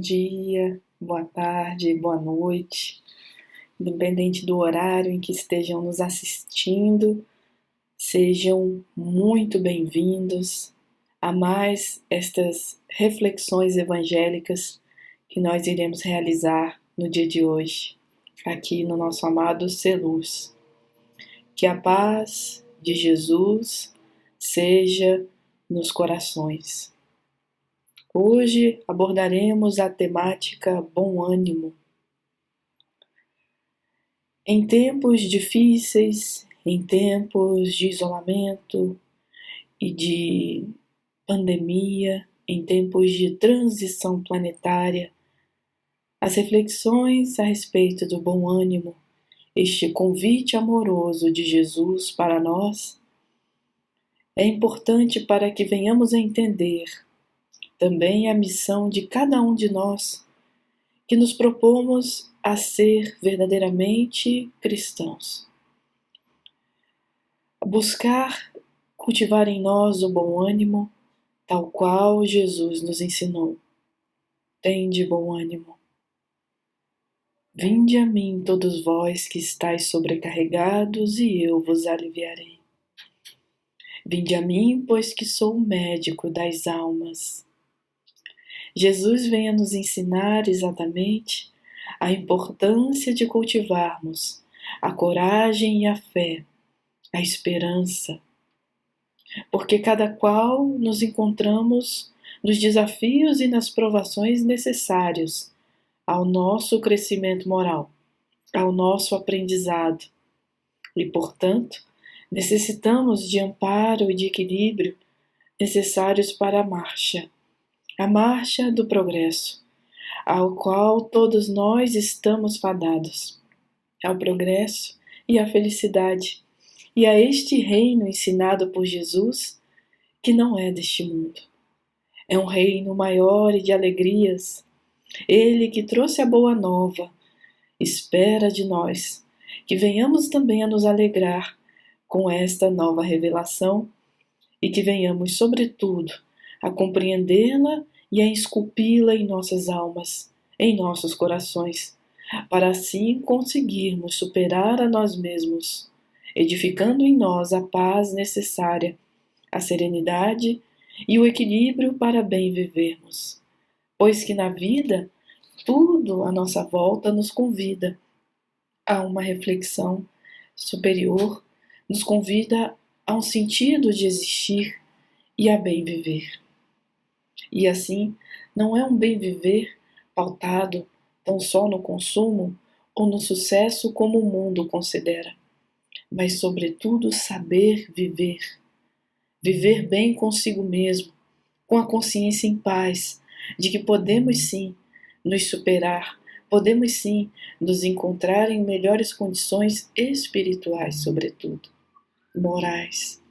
dia, boa tarde, boa noite, independente do horário em que estejam nos assistindo, sejam muito bem-vindos a mais estas reflexões evangélicas que nós iremos realizar no dia de hoje, aqui no nosso amado Celuz. Que a paz de Jesus seja nos corações. Hoje abordaremos a temática bom ânimo. Em tempos difíceis, em tempos de isolamento e de pandemia, em tempos de transição planetária, as reflexões a respeito do bom ânimo, este convite amoroso de Jesus para nós, é importante para que venhamos a entender também a missão de cada um de nós, que nos propomos a ser verdadeiramente cristãos. Buscar cultivar em nós o bom ânimo, tal qual Jesus nos ensinou. Tende bom ânimo. Vinde a mim todos vós que estáis sobrecarregados, e eu vos aliviarei. Vinde a mim, pois que sou o médico das almas. Jesus vem a nos ensinar exatamente a importância de cultivarmos a coragem e a fé, a esperança, porque cada qual nos encontramos nos desafios e nas provações necessários ao nosso crescimento moral, ao nosso aprendizado. E, portanto, necessitamos de amparo e de equilíbrio necessários para a marcha do progresso, ao qual todos nós estamos fadados, ao progresso e à felicidade, e a este reino ensinado por Jesus, que não é deste mundo. É um reino maior e de alegrias. Ele que trouxe a boa nova, espera de nós que venhamos também a nos alegrar com esta nova revelação e que venhamos, sobretudo, a compreendê-la e a esculpi-la em nossas almas, em nossos corações, para assim conseguirmos superar a nós mesmos, edificando em nós a paz necessária, a serenidade e o equilíbrio para bem vivermos. Pois que na vida, tudo à nossa volta nos convida a uma reflexão superior, nos convida a um sentido de existir e a bem viver. E assim, não é um bem viver pautado tão só no consumo ou no sucesso como o mundo considera, mas sobretudo saber viver. Viver bem consigo mesmo, com a consciência em paz, de que podemos sim nos superar, podemos sim nos encontrar em melhores condições espirituais, sobretudo, morais.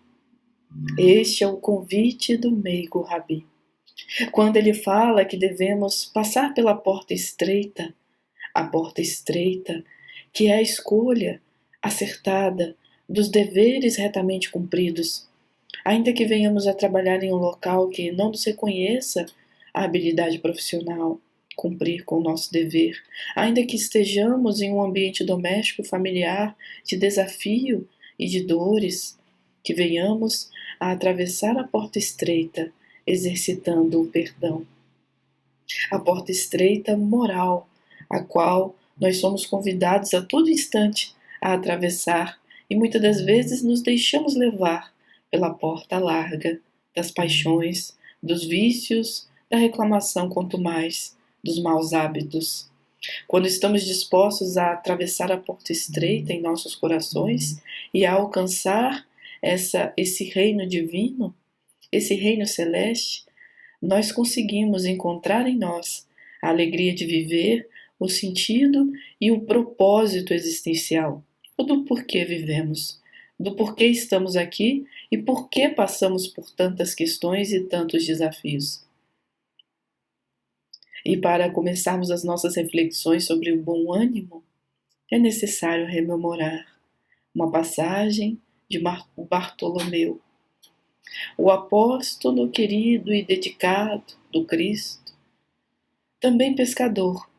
Este é o convite do meigo Rabi. Quando ele fala que devemos passar pela porta estreita, a porta estreita, que é a escolha acertada dos deveres retamente cumpridos, ainda que venhamos a trabalhar em um local que não nos reconheça a habilidade profissional, cumprir com o nosso dever, ainda que estejamos em um ambiente doméstico familiar de desafio e de dores, que venhamos a atravessar a porta estreita, exercitando o perdão. A porta estreita moral, a qual nós somos convidados a todo instante a atravessar e muitas das vezes nos deixamos levar pela porta larga das paixões, dos vícios, da reclamação quanto mais, dos maus hábitos. Quando estamos dispostos a atravessar a porta estreita em nossos corações e a alcançar esse reino divino, esse reino celeste, nós conseguimos encontrar em nós a alegria de viver, o sentido e o propósito existencial, o do porquê vivemos, do porquê estamos aqui e por que passamos por tantas questões e tantos desafios. E para começarmos as nossas reflexões sobre o bom ânimo, é necessário rememorar uma passagem de Bartolomeu, o apóstolo querido e dedicado do Cristo, também pescador.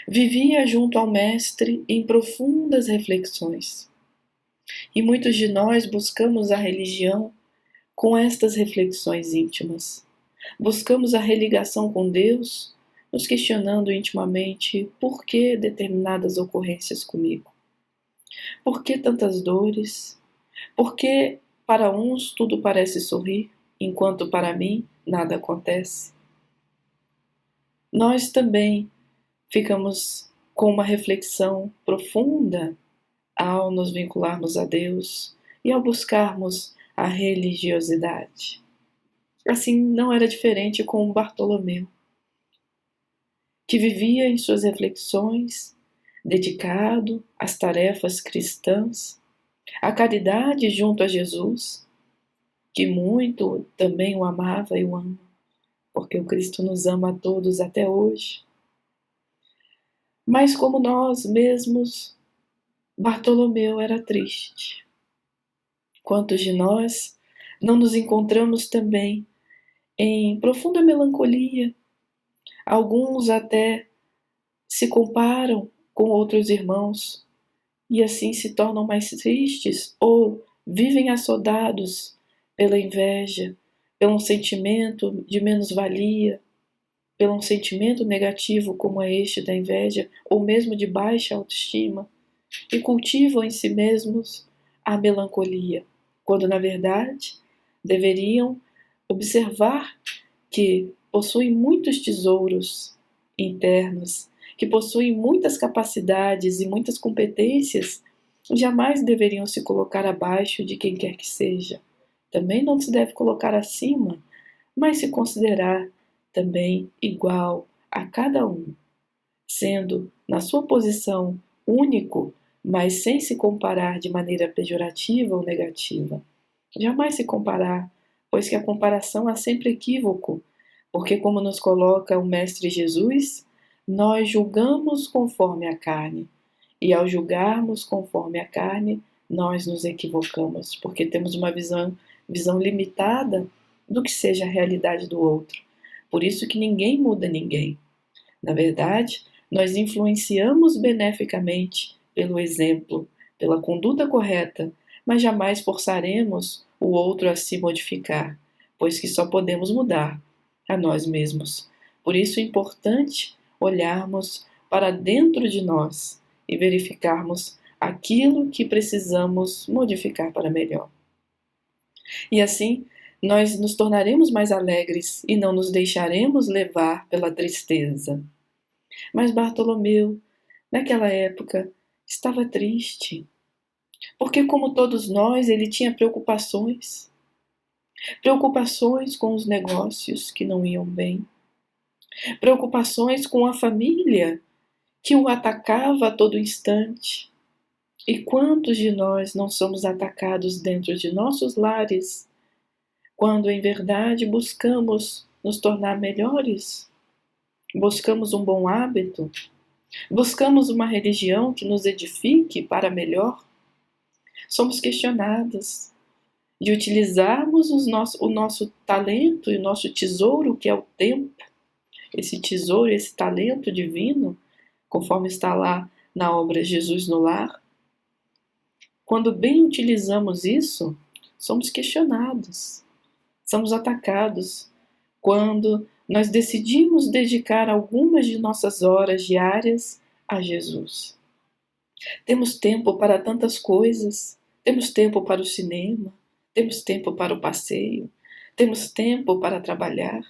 Vivia junto ao Mestre em profundas reflexões. E muitos de nós buscamos a religião com estas reflexões íntimas. Buscamos a religação com Deus, nos questionando intimamente por que determinadas ocorrências comigo. Por que tantas dores? Por que para uns tudo parece sorrir, enquanto para mim nada acontece? Nós também ficamos com uma reflexão profunda ao nos vincularmos a Deus e ao buscarmos a religiosidade. Assim não era diferente com Bartolomeu, que vivia em suas reflexões, dedicado às tarefas cristãs, à caridade junto a Jesus, que muito também o amava e o ama, porque o Cristo nos ama a todos até hoje. Mas como nós mesmos, Bartolomeu era triste. Quantos de nós não nos encontramos também em profunda melancolia? Alguns até se comparam com outros irmãos e assim se tornam mais tristes ou vivem assodados pela inveja, pelo sentimento de menos-valia, pelo sentimento negativo como é este da inveja, ou mesmo de baixa autoestima, e cultivam em si mesmos a melancolia, quando na verdade deveriam observar que possuem muitos tesouros internos, que possuem muitas capacidades e muitas competências, jamais deveriam se colocar abaixo de quem quer que seja. Também não se deve colocar acima, mas se considerar também igual a cada um, sendo na sua posição único, mas sem se comparar de maneira pejorativa ou negativa. Jamais se comparar, pois que a comparação é sempre equívoco, porque como nos coloca o Mestre Jesus, nós julgamos conforme a carne, e ao julgarmos conforme a carne, nós nos equivocamos, porque temos uma visão limitada do que seja a realidade do outro. Por isso que ninguém muda ninguém. Na verdade, nós influenciamos beneficamente pelo exemplo, pela conduta correta, mas jamais forçaremos o outro a se modificar, pois que só podemos mudar a nós mesmos. Por isso é importante olharmos para dentro de nós e verificarmos aquilo que precisamos modificar para melhor. E assim, nós nos tornaremos mais alegres e não nos deixaremos levar pela tristeza. Mas Bartolomeu, naquela época, estava triste, porque, como todos nós, ele tinha preocupações com os negócios que não iam bem, preocupações com a família que o atacava a todo instante. E quantos de nós não somos atacados dentro de nossos lares, quando em verdade buscamos nos tornar melhores? Buscamos um bom hábito? Buscamos uma religião que nos edifique para melhor? Somos questionadas de utilizarmos o nosso talento e o nosso tesouro, que é o tempo, esse tesouro, esse talento divino, conforme está lá na obra Jesus no Lar. Quando bem utilizamos isso, somos questionados, somos atacados. Quando nós decidimos dedicar algumas de nossas horas diárias a Jesus. Temos tempo para tantas coisas, temos tempo para o cinema, temos tempo para o passeio, temos tempo para trabalhar,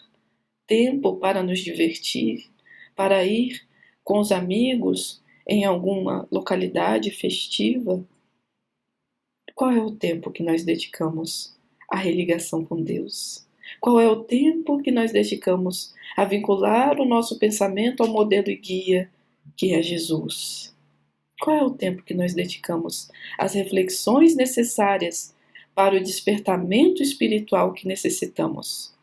tempo para nos divertir, para ir com os amigos em alguma localidade festiva. Qual é o tempo que nós dedicamos à religação com Deus? Qual é o tempo que nós dedicamos a vincular o nosso pensamento ao modelo e guia que é Jesus? Qual é o tempo que nós dedicamos às reflexões necessárias para o despertamento espiritual que necessitamos?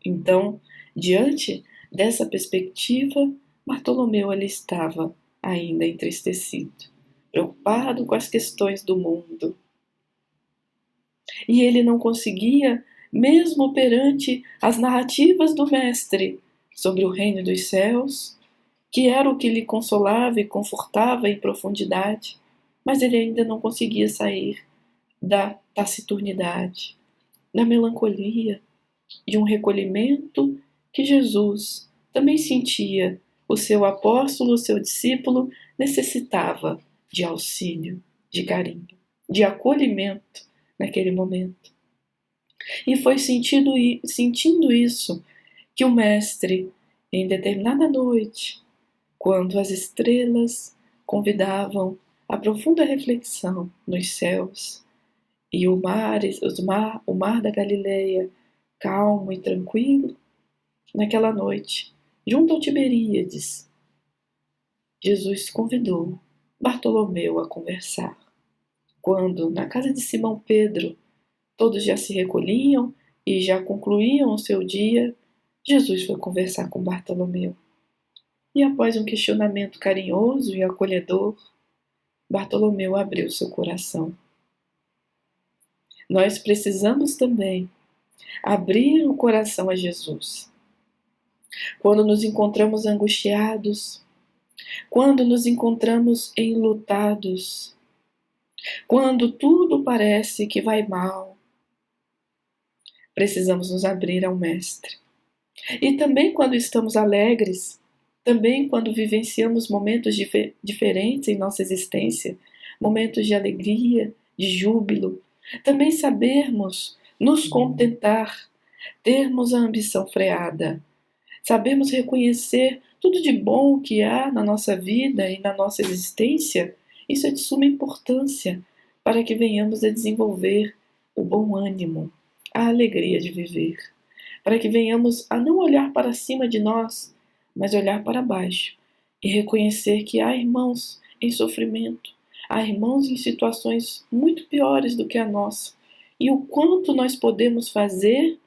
Então, diante dessa perspectiva, Bartolomeu ali estava ainda entristecido, preocupado com as questões do mundo. E ele não conseguia, mesmo perante as narrativas do Mestre, sobre o reino dos céus, que era o que lhe consolava e confortava em profundidade, mas ele ainda não conseguia sair da taciturnidade, da melancolia, de um recolhimento que Jesus também sentia. O seu apóstolo, o seu discípulo, necessitava de auxílio, de carinho, de acolhimento naquele momento. E foi sentindo isso que o Mestre, em determinada noite, quando as estrelas convidavam a profunda reflexão nos céus e o mar da Galileia, calmo e tranquilo, naquela noite, junto ao Tiberíades, Jesus convidou Bartolomeu a conversar. Quando, na casa de Simão Pedro, todos já se recolhiam e já concluíam o seu dia, Jesus foi conversar com Bartolomeu. E após um questionamento carinhoso e acolhedor, Bartolomeu abriu seu coração. Nós precisamos também abrir o coração a Jesus. Quando nos encontramos angustiados, quando nos encontramos enlutados, quando tudo parece que vai mal, precisamos nos abrir ao Mestre. E também quando estamos alegres, também quando vivenciamos momentos diferentes em nossa existência, momentos de alegria, de júbilo, também sabermos nos contentar, termos a ambição freada, sabemos reconhecer tudo de bom que há na nossa vida e na nossa existência, isso é de suma importância para que venhamos a desenvolver o bom ânimo, a alegria de viver, para que venhamos a não olhar para cima de nós, mas olhar para baixo e reconhecer que há irmãos em sofrimento, há irmãos em situações muito piores do que a nossa, e o quanto nós podemos fazer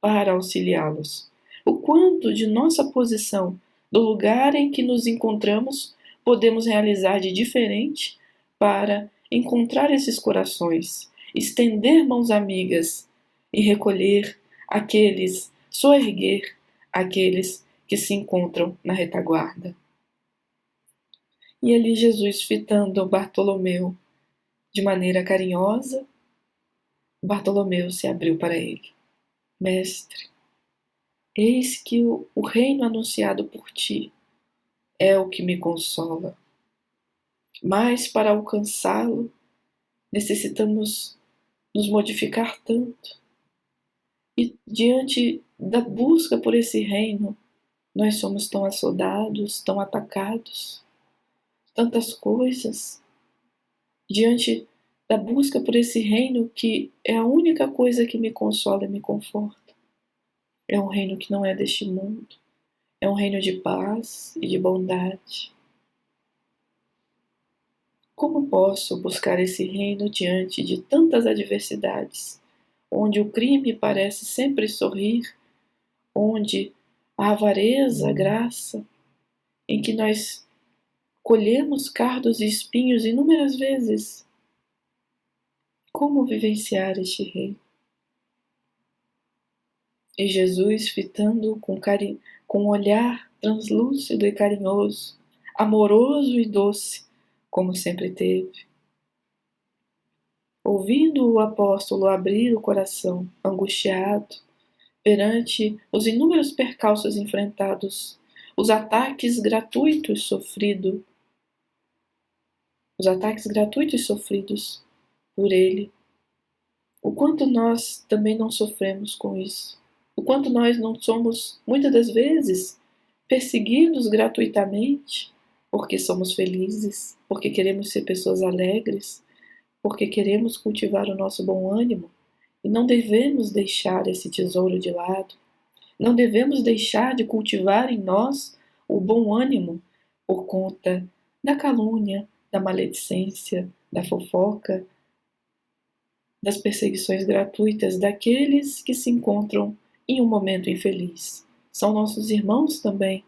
para auxiliá-los, o quanto de nossa posição, do lugar em que nos encontramos, podemos realizar de diferente para encontrar esses corações, estender mãos amigas e recolher aqueles, soerguer aqueles que se encontram na retaguarda. E ali Jesus, fitando Bartolomeu de maneira carinhosa, Bartolomeu se abriu para ele. Mestre, eis que o reino anunciado por ti é o que me consola. Mas para alcançá-lo, necessitamos nos modificar tanto. E diante da busca por esse reino, nós somos tão assodados, tão atacados, tantas coisas. Diante da busca por esse reino que é a única coisa que me consola e me conforta. É um reino que não é deste mundo. É um reino de paz e de bondade. Como posso buscar esse reino diante de tantas adversidades, onde o crime parece sempre sorrir, onde a avareza, a graça, em que nós colhemos cardos e espinhos inúmeras vezes? Como vivenciar este reino? E Jesus, fitando com um olhar translúcido e carinhoso, amoroso e doce, como sempre teve. Ouvindo o apóstolo abrir o coração, angustiado, perante os inúmeros percalços enfrentados, os ataques gratuitos sofridos por ele, o quanto nós também não sofremos com isso, o quanto nós não somos, muitas das vezes, perseguidos gratuitamente, porque somos felizes, porque queremos ser pessoas alegres, porque queremos cultivar o nosso bom ânimo, e não devemos deixar esse tesouro de lado, não devemos deixar de cultivar em nós o bom ânimo por conta da calúnia, da maledicência, da fofoca, das perseguições gratuitas daqueles que se encontram em um momento infeliz. São nossos irmãos também,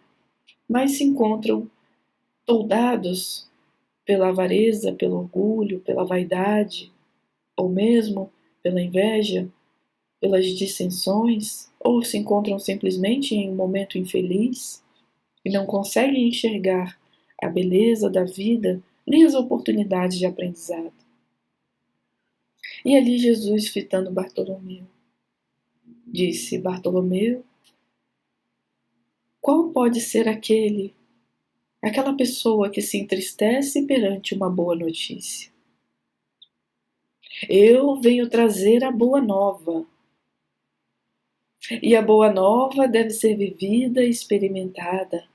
mas se encontram toldados pela avareza, pelo orgulho, pela vaidade, ou mesmo pela inveja, pelas dissensões, ou se encontram simplesmente em um momento infeliz e não conseguem enxergar a beleza da vida nem as oportunidades de aprendizado. E ali Jesus, fitando Bartolomeu, disse: Bartolomeu, qual pode ser aquela pessoa que se entristece perante uma boa notícia? Eu venho trazer a boa nova. E a boa nova deve ser vivida e experimentada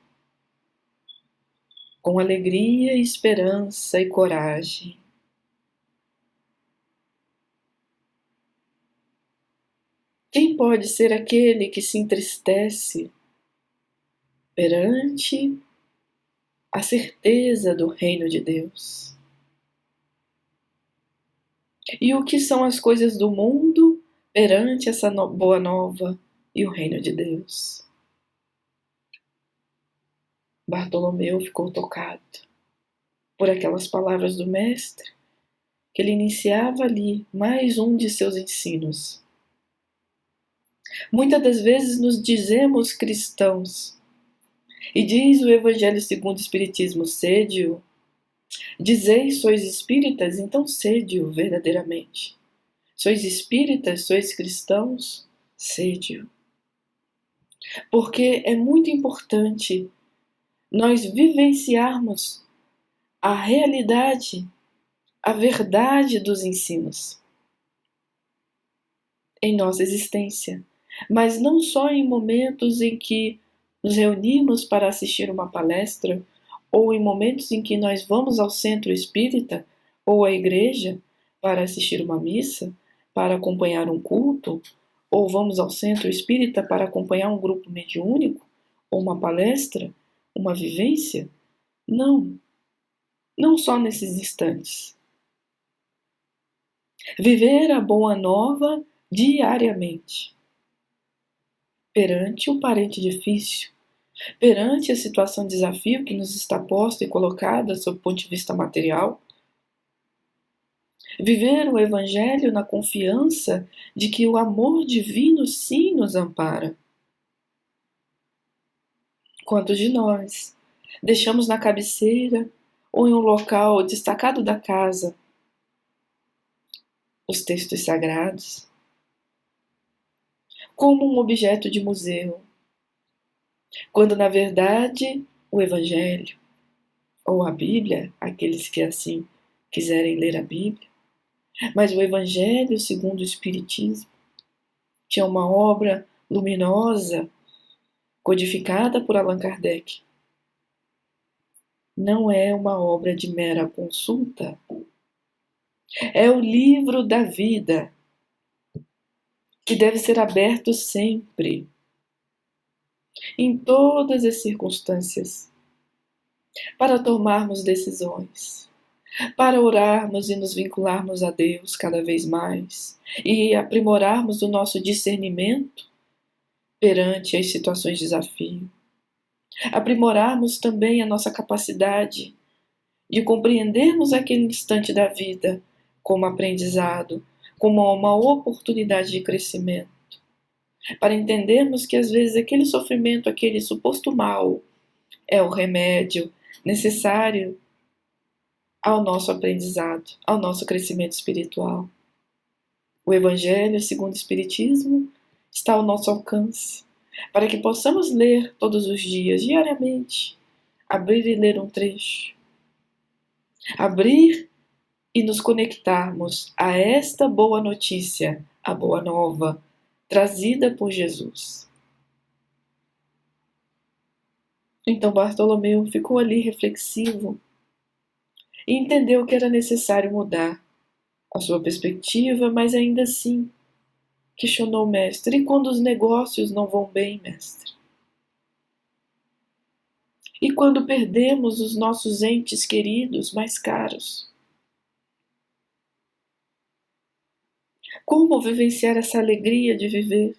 com alegria, esperança e coragem. Quem pode ser aquele que se entristece perante a certeza do reino de Deus? E o que são as coisas do mundo perante essa boa nova e o reino de Deus? Bartolomeu ficou tocado por aquelas palavras do Mestre, que ele iniciava ali mais um de seus ensinos. Muitas das vezes nos dizemos cristãos, e diz o Evangelho segundo o Espiritismo: sede-o. Dizeis, sois espíritas, então sede-o verdadeiramente. Sois espíritas, sois cristãos, sede-o. Porque é muito importante nós vivenciarmos a realidade, a verdade dos ensinos em nossa existência, mas não só em momentos em que nos reunimos para assistir uma palestra, ou em momentos em que nós vamos ao centro espírita ou à igreja para assistir uma missa, para acompanhar um culto, ou vamos ao centro espírita para acompanhar um grupo mediúnico, ou uma palestra, uma vivência. Não, não só nesses instantes. Viver a boa nova diariamente, perante o parente difícil, perante a situação de desafio que nos está posta e colocada sob o ponto de vista material. Viver o Evangelho na confiança de que o amor divino sim nos ampara. Quantos de nós deixamos na cabeceira ou em um local destacado da casa os textos sagrados como um objeto de museu, quando na verdade o Evangelho ou a Bíblia, aqueles que assim quiserem ler a Bíblia, mas o Evangelho segundo o Espiritismo, que é uma obra luminosa codificada por Allan Kardec, não é uma obra de mera consulta. É o livro da vida, que deve ser aberto sempre, em todas as circunstâncias, para tomarmos decisões, para orarmos e nos vincularmos a Deus cada vez mais e aprimorarmos o nosso discernimento perante as situações de desafio. Aprimorarmos também a nossa capacidade de compreendermos aquele instante da vida como aprendizado, como uma oportunidade de crescimento, para entendermos que às vezes aquele sofrimento, aquele suposto mal, é o remédio necessário ao nosso aprendizado, ao nosso crescimento espiritual. O Evangelho segundo o Espiritismo está ao nosso alcance, para que possamos ler todos os dias, diariamente, abrir e ler um trecho, abrir e nos conectarmos a esta boa notícia, a boa nova, trazida por Jesus. Então Bartolomeu ficou ali reflexivo e entendeu que era necessário mudar a sua perspectiva, mas ainda assim questionou o mestre: e quando os negócios não vão bem, mestre? E quando perdemos os nossos entes queridos mais caros? Como vivenciar essa alegria de viver?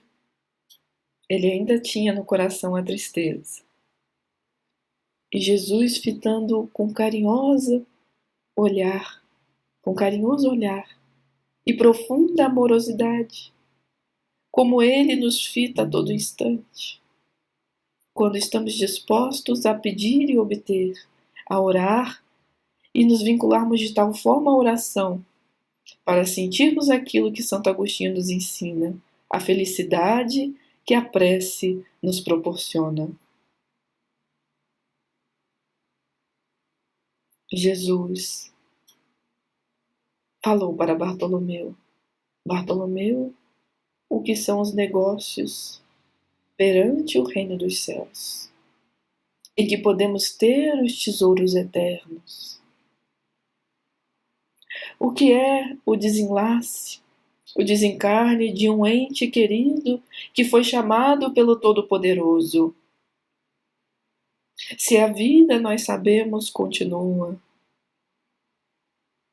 Ele ainda tinha no coração a tristeza. E Jesus, fitando com carinhoso olhar e profunda amorosidade, como Ele nos fita a todo instante. Quando estamos dispostos a pedir e obter, a orar e nos vincularmos de tal forma à oração, para sentirmos aquilo que Santo Agostinho nos ensina, a felicidade que a prece nos proporciona. Jesus falou para Bartolomeu: Bartolomeu, o que são os negócios perante o reino dos céus, em que podemos ter os tesouros eternos. O que é o desenlace, o desencarne de um ente querido que foi chamado pelo Todo-Poderoso? Se a vida, nós sabemos, continua,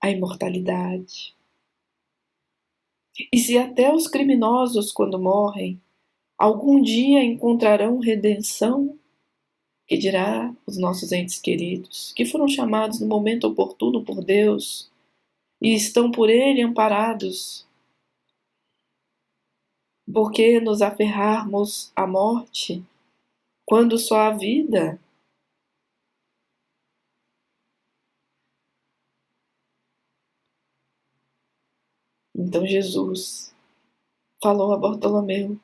a imortalidade. E se até os criminosos, quando morrem, algum dia encontrarão redenção, que dirá os nossos entes queridos, que foram chamados no momento oportuno por Deus e estão por Ele amparados? Por que nos aferrarmos à morte, quando só há vida? Então Jesus falou a Bartolomeu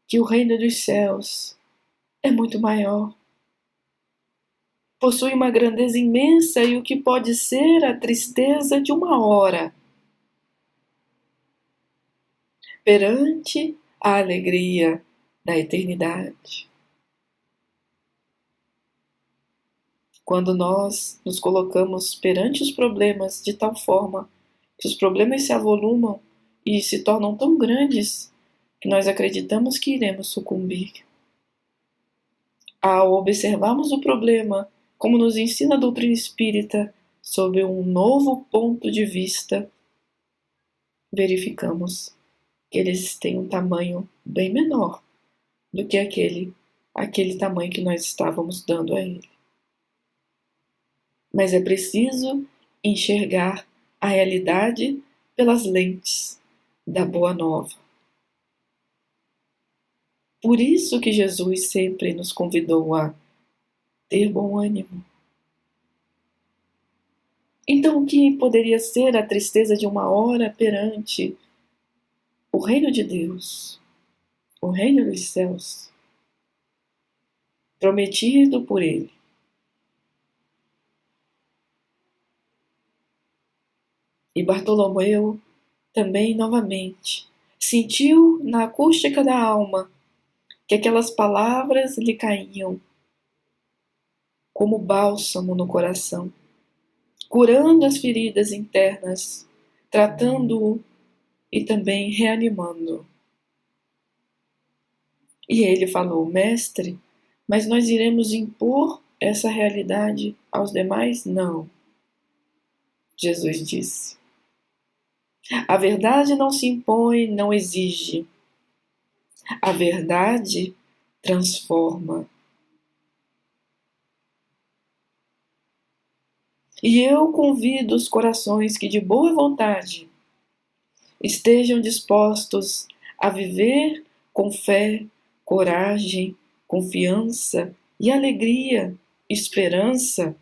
que o reino dos céus é muito maior, possui uma grandeza imensa e o que pode ser a tristeza de uma hora perante a alegria da eternidade. Quando nós nos colocamos perante os problemas de tal forma que os problemas se avolumam e se tornam tão grandes que nós acreditamos que iremos sucumbir. Ao observarmos o problema, como nos ensina a doutrina espírita, sob um novo ponto de vista, verificamos que eles têm um tamanho bem menor do que aquele tamanho que nós estávamos dando a ele. Mas é preciso enxergar a realidade pelas lentes da Boa Nova. Por isso que Jesus sempre nos convidou a ter bom ânimo. Então, o que poderia ser a tristeza de uma hora perante o reino de Deus, o reino dos céus, prometido por Ele? E Bartolomeu também, novamente, sentiu na acústica da alma que aquelas palavras lhe caíam como bálsamo no coração, curando as feridas internas, tratando-o e também reanimando-o. E ele falou: Mestre, mas nós iremos impor essa realidade aos demais? Não. Jesus disse: a verdade não se impõe, não exige. A verdade transforma. E eu convido os corações que de boa vontade estejam dispostos a viver com fé, coragem, confiança e alegria, esperança,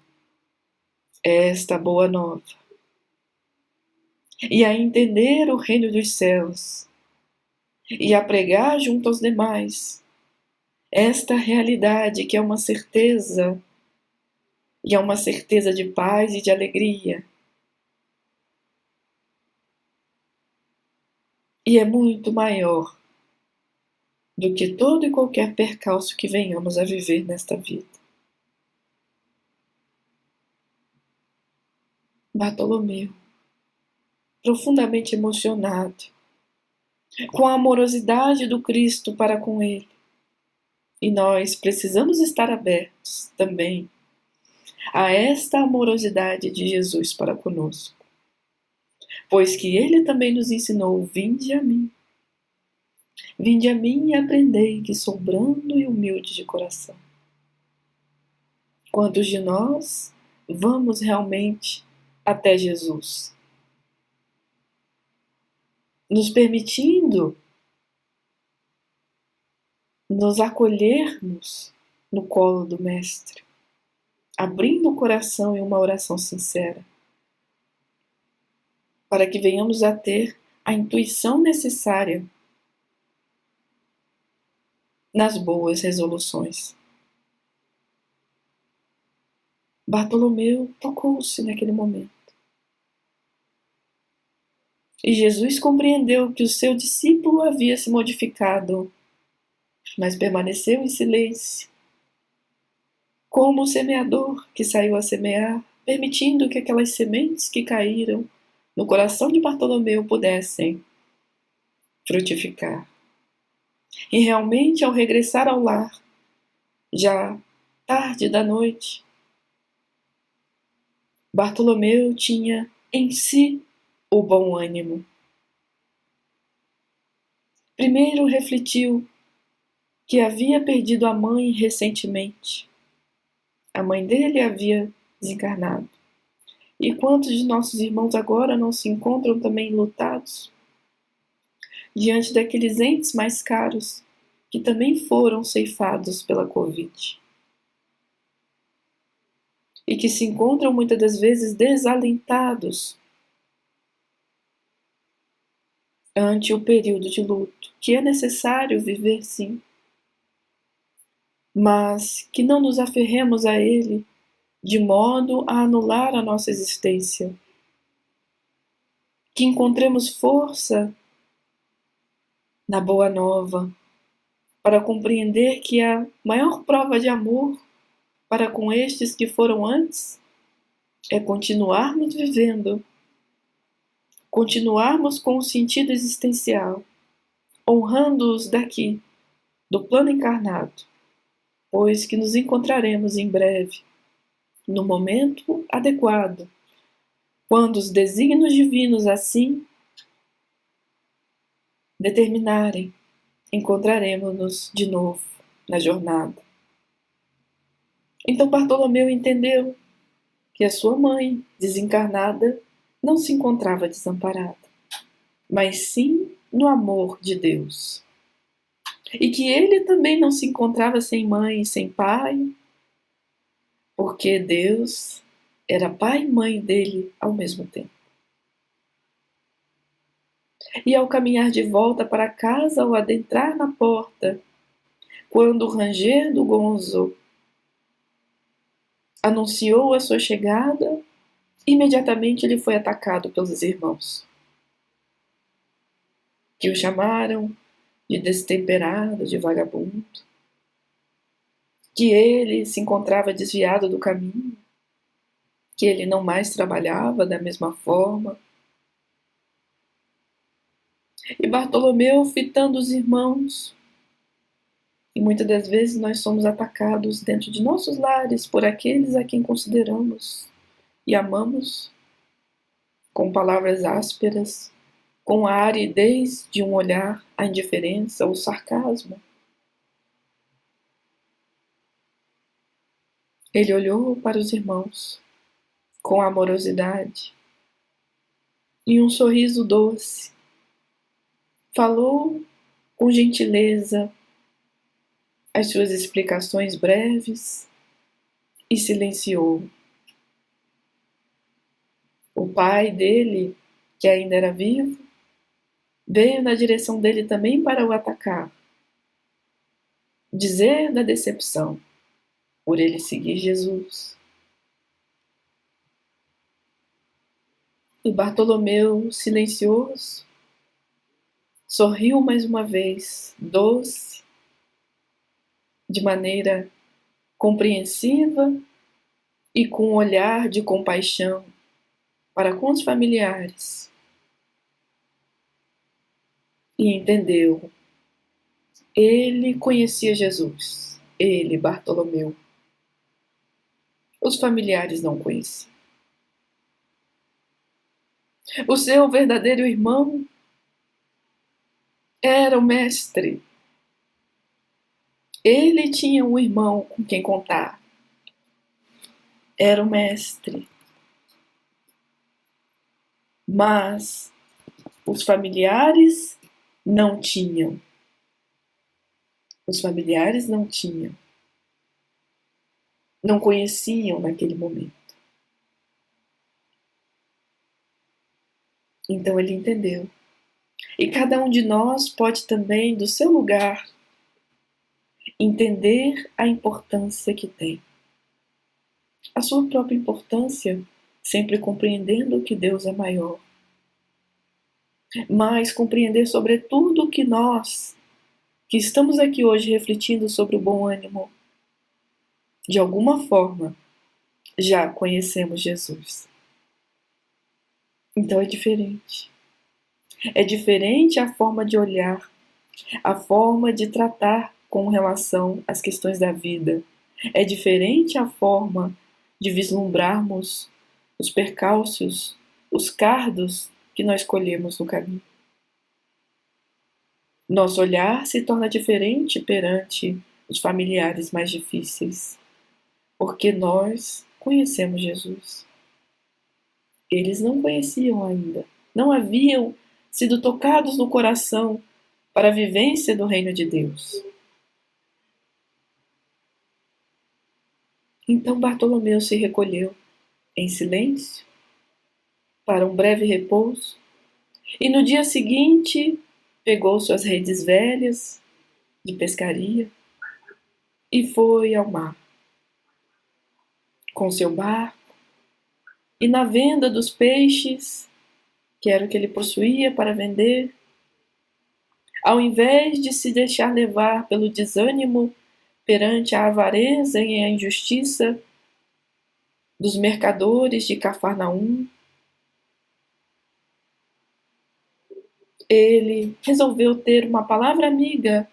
esta boa nova. E a entender o reino dos céus e a pregar junto aos demais esta realidade que é uma certeza, e é uma certeza de paz e de alegria. E é muito maior do que todo e qualquer percalço que venhamos a viver nesta vida. Bartolomeu, profundamente emocionado com a amorosidade do Cristo para com ele. E nós precisamos estar abertos também a esta amorosidade de Jesus para conosco, pois que ele também nos ensinou: vinde a mim e aprendei que sou brando e humilde de coração. Quantos de nós vamos realmente até Jesus? nos permitindo nos acolhermos no colo do Mestre, abrindo o coração em uma oração sincera, para que venhamos a ter a intuição necessária nas boas resoluções. Bartolomeu tocou-se naquele momento. E Jesus compreendeu que o seu discípulo havia se modificado, mas permaneceu em silêncio, como o semeador que saiu a semear, permitindo que aquelas sementes que caíram no coração de Bartolomeu pudessem frutificar. E realmente, ao regressar ao lar, já tarde da noite, Bartolomeu tinha em si o bom ânimo. Primeiro refletiu que havia perdido a mãe recentemente. A mãe dele havia desencarnado. E quantos de nossos irmãos agora não se encontram também enlutados diante daqueles entes mais caros que também foram ceifados pela Covid e que se encontram muitas das vezes desalentados ante o período de luto, que é necessário viver sim, mas que não nos aferremos a ele de modo a anular a nossa existência, que encontremos força na boa nova para compreender que a maior prova de amor para com estes que foram antes é continuarmos vivendo, continuarmos com o sentido existencial, honrando-os daqui, do plano encarnado, pois que nos encontraremos em breve, no momento adequado, quando os desígnios divinos assim determinarem, encontraremos-nos de novo na jornada. Então Bartolomeu entendeu que a sua mãe, desencarnada, não se encontrava desamparada, mas sim no amor de Deus. E que ele também não se encontrava sem mãe e sem pai, porque Deus era pai e mãe dele ao mesmo tempo. E ao caminhar de volta para casa, ao adentrar na porta, quando o ranger do gonzo anunciou a sua chegada, imediatamente ele foi atacado pelos irmãos, que o chamaram de destemperado, de vagabundo, que ele se encontrava desviado do caminho, que ele não mais trabalhava da mesma forma. E Bartolomeu fitando os irmãos. E muitas das vezes nós somos atacados dentro de nossos lares por aqueles a quem consideramos e amamos, com palavras ásperas, com a aridez de um olhar, a indiferença, o sarcasmo. Ele olhou para os irmãos com amorosidade e um sorriso doce. Falou com gentileza as suas explicações breves e silenciou. O pai dele, que ainda era vivo, veio na direção dele também para o atacar, dizer da decepção por ele seguir Jesus. E Bartolomeu, silencioso, sorriu mais uma vez, doce, de maneira compreensiva e com um olhar de compaixão para com os familiares. E entendeu. Ele conhecia Jesus, ele, Bartolomeu. Os familiares não conheciam. O seu verdadeiro irmão era o Mestre. Ele tinha um irmão com quem contar. Era o Mestre. Mas Os familiares não tinham. Os familiares não tinham. Não conheciam naquele momento. Então ele entendeu. E cada um de nós pode também, do seu lugar, entender a importância que tem. A sua própria importância, sempre compreendendo que Deus é maior. Mas compreender sobretudo que nós, que estamos aqui hoje refletindo sobre o bom ânimo, de alguma forma, já conhecemos Jesus. Então é diferente. É diferente a forma de olhar, a forma de tratar com relação às questões da vida. É diferente a forma de vislumbrarmos os percalços, os cardos que nós colhemos no caminho. Nosso olhar se torna diferente perante os familiares mais difíceis, porque nós conhecemos Jesus. Eles não conheciam ainda, não haviam sido tocados no coração para a vivência do reino de Deus. Então Bartolomeu se recolheu em silêncio para um breve repouso e no dia seguinte pegou suas redes velhas de pescaria e foi ao mar com seu barco e na venda dos peixes, que era o que ele possuía para vender, ao invés de se deixar levar pelo desânimo perante a avareza e a injustiça dos mercadores de Cafarnaum, ele resolveu ter uma palavra amiga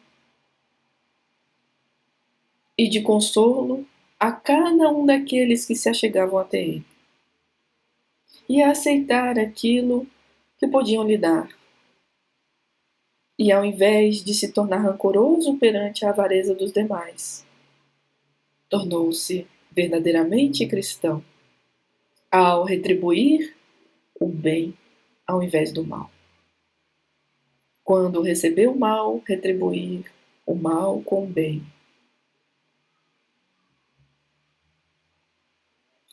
e de consolo a cada um daqueles que se achegavam até ele, e a aceitar aquilo que podiam lhe dar. E ao invés de se tornar rancoroso perante a avareza dos demais, tornou-se verdadeiramente cristão ao retribuir o bem ao invés do mal. Quando recebeu o mal, retribuir o mal com o bem.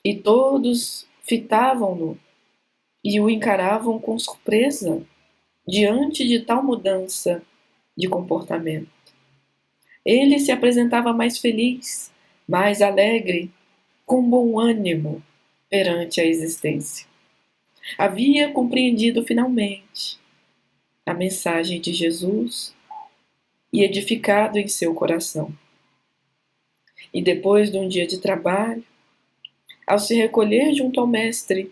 E todos fitavam-no e o encaravam com surpresa diante de tal mudança de comportamento. Ele se apresentava mais feliz, mais alegre, com bom ânimo perante a existência. Havia compreendido finalmente a mensagem de Jesus e edificado em seu coração. E depois de um dia de trabalho, ao se recolher junto ao mestre,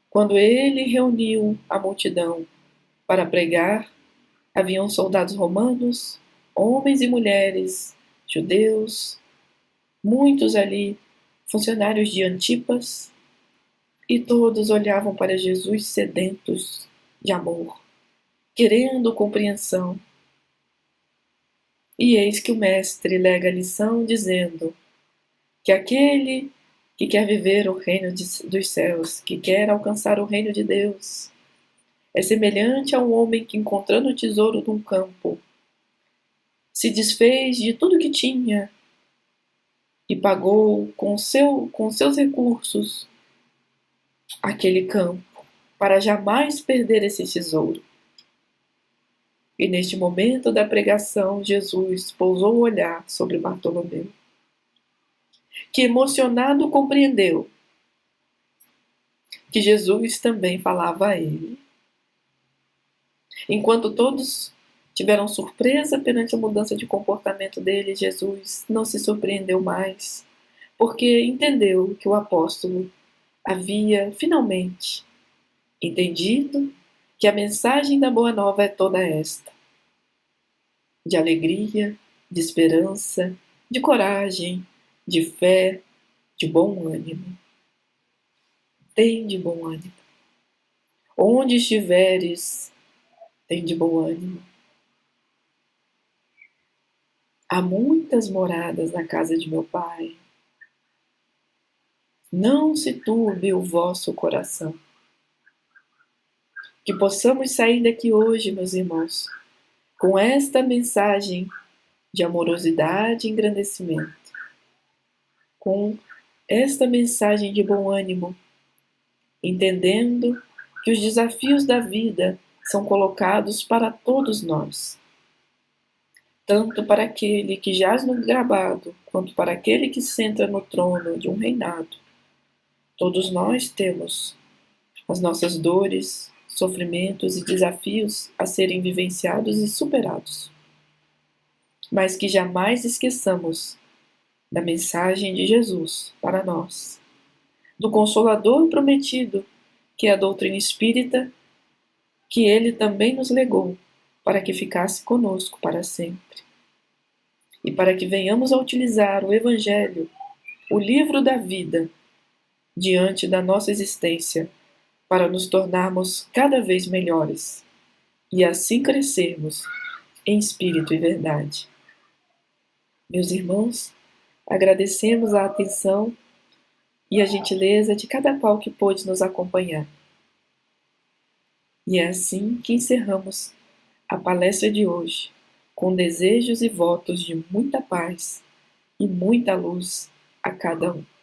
quando ele reuniu a multidão para pregar, haviam soldados romanos, homens e mulheres, judeus, muitos ali, funcionários de Antipas, e todos olhavam para Jesus sedentos de amor, querendo compreensão. E eis que o mestre lega a lição dizendo que aquele que quer viver o reino dos céus, que quer alcançar o reino de Deus, é semelhante a um homem que, encontrando o tesouro num campo, se desfez de tudo que tinha e pagou com seus recursos aquele campo, para jamais perder esse tesouro. E neste momento da pregação, Jesus pousou o olhar sobre Bartolomeu, que emocionado compreendeu que Jesus também falava a ele. Enquanto todos tiveram surpresa perante a mudança de comportamento dele, Jesus não se surpreendeu mais, porque entendeu que o apóstolo havia finalmente entendido que a mensagem da Boa Nova é toda esta: de alegria, de esperança, de coragem, de fé, de bom ânimo. Tem de bom ânimo. Onde estiveres, tem de bom ânimo. Há muitas moradas na casa de meu Pai. Não se turbe o vosso coração. Que possamos sair daqui hoje, meus irmãos, com esta mensagem de amorosidade e engrandecimento, com esta mensagem de bom ânimo, entendendo que os desafios da vida são colocados para todos nós, tanto para aquele que jaz no gravado, quanto para aquele que senta no trono de um reinado. Todos nós temos as nossas dores, sofrimentos e desafios a serem vivenciados e superados, mas que jamais esqueçamos da mensagem de Jesus para nós, do Consolador prometido, que é a doutrina espírita, que ele também nos legou, para que ficasse conosco para sempre. E para que venhamos a utilizar o Evangelho, o livro da vida, diante da nossa existência, para nos tornarmos cada vez melhores e assim crescermos em espírito e verdade. Meus irmãos, agradecemos a atenção e a gentileza de cada qual que pôde nos acompanhar. E é assim que encerramos a palestra de hoje, com desejos e votos de muita paz e muita luz a cada um.